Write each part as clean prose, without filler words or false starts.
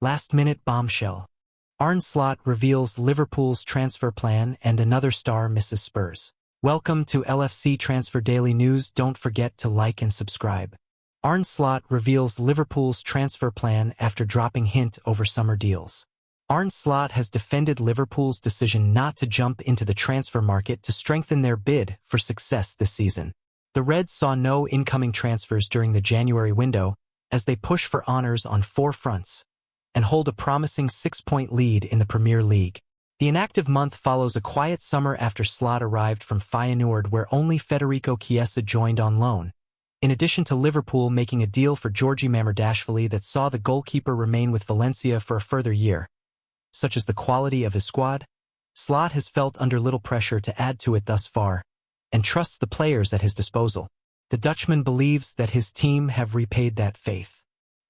Last-minute bombshell. Arne Slot reveals Liverpool's transfer plan and another star misses Spurs. Welcome to LFC Transfer Daily News. Don't forget to like and subscribe. Arne Slot reveals Liverpool's transfer plan after dropping hint over summer deals. Arne Slot has defended Liverpool's decision not to jump into the transfer market to strengthen their bid for success this season. The Reds saw no incoming transfers during the January window as they push for honours on 4 fronts and hold a promising 6-point lead in the Premier League. The inactive month follows a quiet summer after Slot arrived from Feyenoord, where only Fabrizio Romano joined on loan. In addition to Liverpool making a deal for Jurgen that saw the goalkeeper remain with Valencia for a further year. Such as the quality of his squad, Slot has felt under little pressure to add to it thus far, and trusts the players at his disposal. The Dutchman believes that his team have repaid that faith.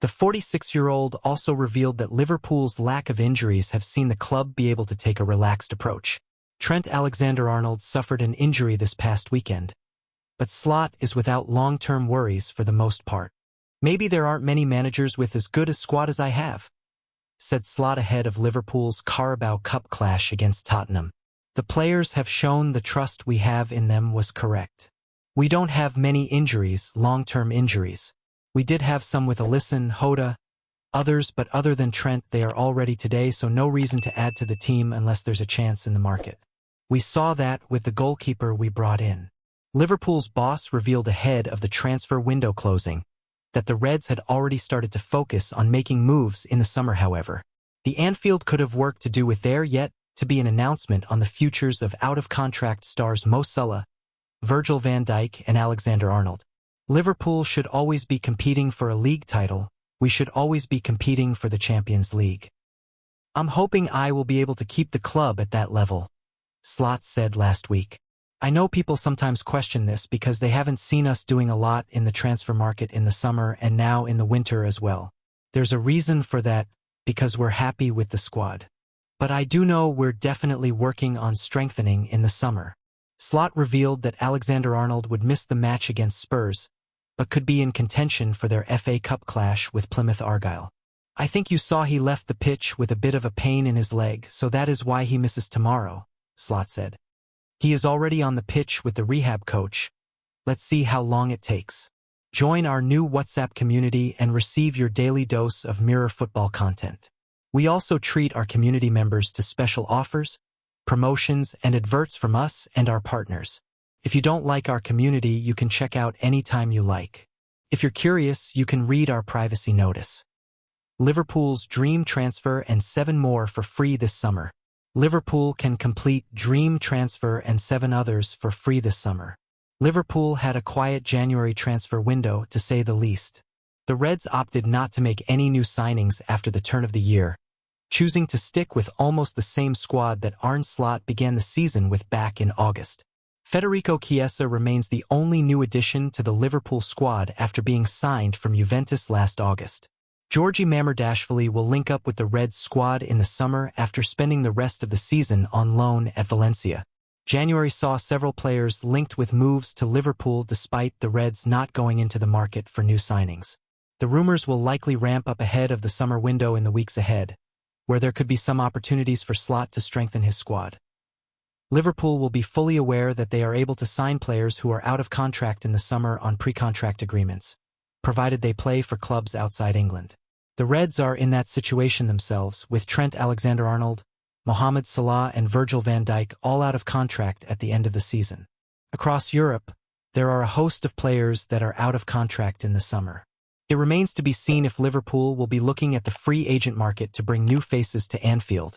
The 46-year-old also revealed that Liverpool's lack of injuries have seen the club be able to take a relaxed approach. Trent Alexander-Arnold suffered an injury this past weekend, but Slot is without long-term worries for the most part. "Maybe there aren't many managers with as good a squad as I have," said Slot ahead of Liverpool's Carabao Cup clash against Tottenham. "The players have shown the trust we have in them was correct. We don't have many injuries, long-term injuries. We did have some with Alisson, Hoda, others, but other than Trent they are all ready today, so no reason to add to the team unless there's a chance in the market. We saw that with the goalkeeper we brought in." Liverpool's boss revealed ahead of the transfer window closing that the Reds had already started to focus on making moves in the summer. However, the Anfield could have work to do with there yet to be an announcement on the futures of out-of-contract stars Mo Salah, Virgil van Dijk and Alexander-Arnold. "Liverpool should always be competing for a league title. We should always be competing for the Champions League. I'm hoping I will be able to keep the club at that level," Slot said last week. "I know people sometimes question this because they haven't seen us doing a lot in the transfer market in the summer and now in the winter as well. There's a reason for that, because we're happy with the squad. But I do know we're definitely working on strengthening in the summer." Slot revealed that Alexander-Arnold would miss the match against Spurs, but could be in contention for their FA Cup clash with Plymouth Argyle. "I think you saw he left the pitch with a bit of a pain in his leg, so that is why he misses tomorrow," Slot said. "He is already on the pitch with the rehab coach. Let's see how long it takes." Join our new WhatsApp community and receive your daily dose of Mirror football content. We also treat our community members to special offers, promotions, and adverts from us and our partners. If you don't like our community, you can check out anytime you like. If you're curious, you can read our privacy notice. Liverpool's dream transfer and 7 more for free this summer. Liverpool can complete dream transfer and 7 others for free this summer. Liverpool had a quiet January transfer window, to say the least. The Reds opted not to make any new signings after the turn of the year, choosing to stick with almost the same squad that Arne Slot began the season with back in August. Federico Chiesa remains the only new addition to the Liverpool squad after being signed from Juventus last August. Jurgen will link up with the Reds squad in the summer after spending the rest of the season on loan at Valencia. January saw several players linked with moves to Liverpool despite the Reds not going into the market for new signings. The rumors will likely ramp up ahead of the summer window in the weeks ahead, where there could be some opportunities for Slot to strengthen his squad. Liverpool will be fully aware that they are able to sign players who are out of contract in the summer on pre-contract agreements, provided they play for clubs outside England. The Reds are in that situation themselves, with Trent Alexander-Arnold, Mohamed Salah and Virgil van Dijk all out of contract at the end of the season. Across Europe, there are a host of players that are out of contract in the summer. It remains to be seen if Liverpool will be looking at the free agent market to bring new faces to Anfield,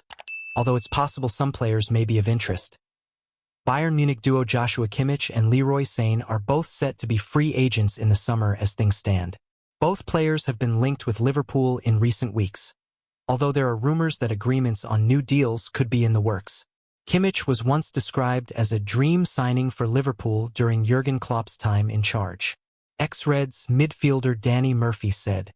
although it's possible some players may be of interest. Bayern Munich duo Joshua Kimmich and Leroy Sane are both set to be free agents in the summer as things stand. Both players have been linked with Liverpool in recent weeks, although there are rumors that agreements on new deals could be in the works. Kimmich was once described as a dream signing for Liverpool during Jurgen Klopp's time in charge. Ex-Reds midfielder Danny Murphy said,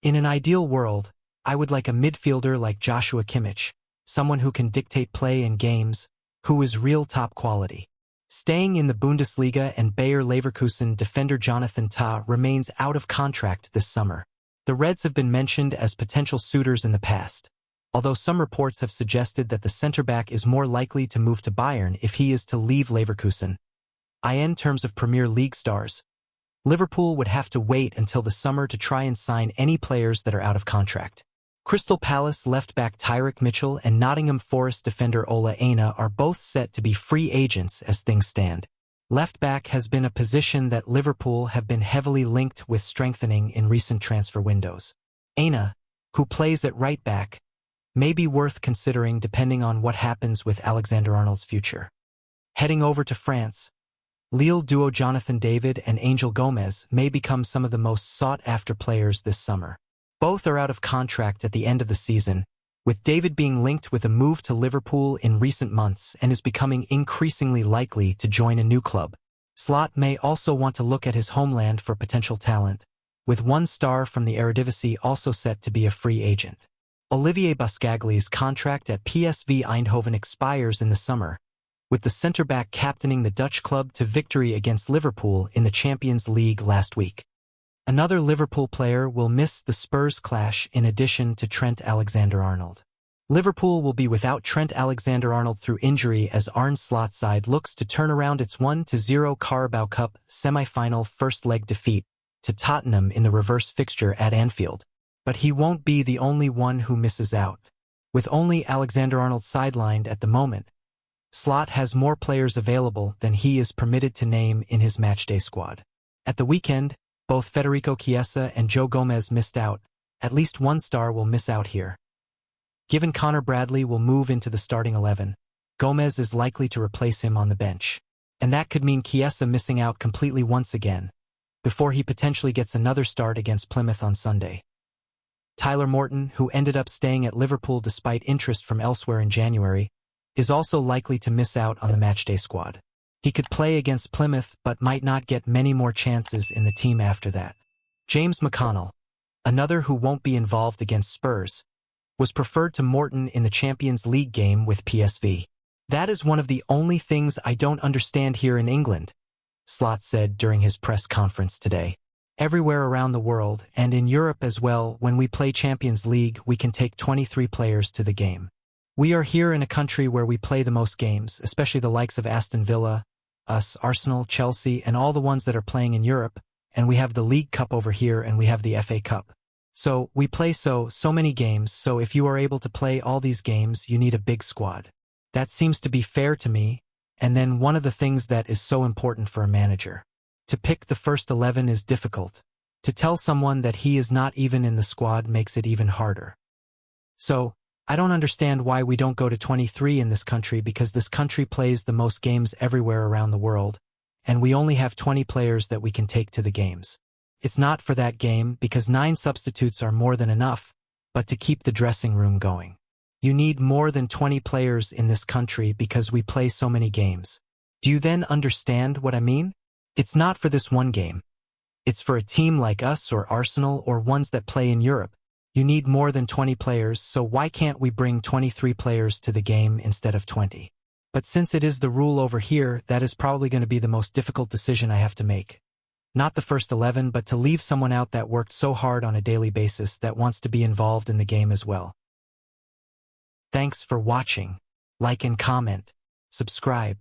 "In an ideal world, I would like a midfielder like Joshua Kimmich, someone who can dictate play in games, who is real top quality." Staying in the Bundesliga, and Bayer Leverkusen defender Jonathan Tah remains out of contract this summer. The Reds have been mentioned as potential suitors in the past, although some reports have suggested that the centre-back is more likely to move to Bayern if he is to leave Leverkusen. In terms of Premier League stars, Liverpool would have to wait until the summer to try and sign any players that are out of contract. Crystal Palace left-back Tyrick Mitchell and Nottingham Forest defender Ola Aina are both set to be free agents as things stand. Left-back has been a position that Liverpool have been heavily linked with strengthening in recent transfer windows. Aina, who plays at right-back, may be worth considering depending on what happens with Alexander-Arnold's future. Heading over to France, Lille duo Jonathan David and Angel Gomez may become some of the most sought-after players this summer. Both are out of contract at the end of the season, with David being linked with a move to Liverpool in recent months and is becoming increasingly likely to join a new club. Slot may also want to look at his homeland for potential talent, with one star from the Eredivisie also set to be a free agent. Olivier Buscagli's contract at PSV Eindhoven expires in the summer, with the centre-back captaining the Dutch club to victory against Liverpool in the Champions League last week. Another Liverpool player will miss the Spurs clash in addition to Trent Alexander-Arnold. Liverpool will be without Trent Alexander-Arnold through injury as Arne Slot's side looks to turn around its 1-0 Carabao Cup semi-final first-leg defeat to Tottenham in the reverse fixture at Anfield. But he won't be the only one who misses out. With only Alexander-Arnold sidelined at the moment, Slot has more players available than he is permitted to name in his matchday squad. At the weekend, both Federico Chiesa and Joe Gomez missed out. At least one star will miss out here. Given Connor Bradley will move into the starting 11, Gomez is likely to replace him on the bench. And that could mean Chiesa missing out completely once again, before he potentially gets another start against Plymouth on Sunday. Tyler Morton, who ended up staying at Liverpool despite interest from elsewhere in January, is also likely to miss out on the matchday squad. He could play against Plymouth but might not get many more chances in the team after that. James McConnell, another who won't be involved against Spurs, was preferred to Morton in the Champions League game with PSV. That is one of the only things I don't understand here in England, Slot said during his press conference today. Everywhere around the world, and in Europe as well, when we play Champions League, we can take 23 players to the game. We are here in a country where we play the most games, especially the likes of Aston Villa, us, Arsenal, Chelsea, and all the ones that are playing in Europe, and we have the League Cup over here and we have the FA Cup. So we play so many games, so if you are able to play all these games, you need a big squad. That seems to be fair to me, and then one of the things that is so important for a manager. To pick the first 11 is difficult. To tell someone that he is not even in the squad makes it even harder. So, I don't understand why we don't go to 23 in this country because this country plays the most games everywhere around the world, and we only have 20 players that we can take to the games. It's not for that game because 9 substitutes are more than enough, but to keep the dressing room going. You need more than 20 players in this country because we play so many games. Do you then understand what I mean? It's not for this one game. It's for a team like us or Arsenal or ones that play in Europe. You need more than 20 players, so why can't we bring 23 players to the game instead of 20? But since it is the rule over here, that is probably going to be the most difficult decision I have to make. Not the first 11, but to leave someone out that worked so hard on a daily basis that wants to be involved in the game as well. Thanks for watching. Like and comment. Subscribe.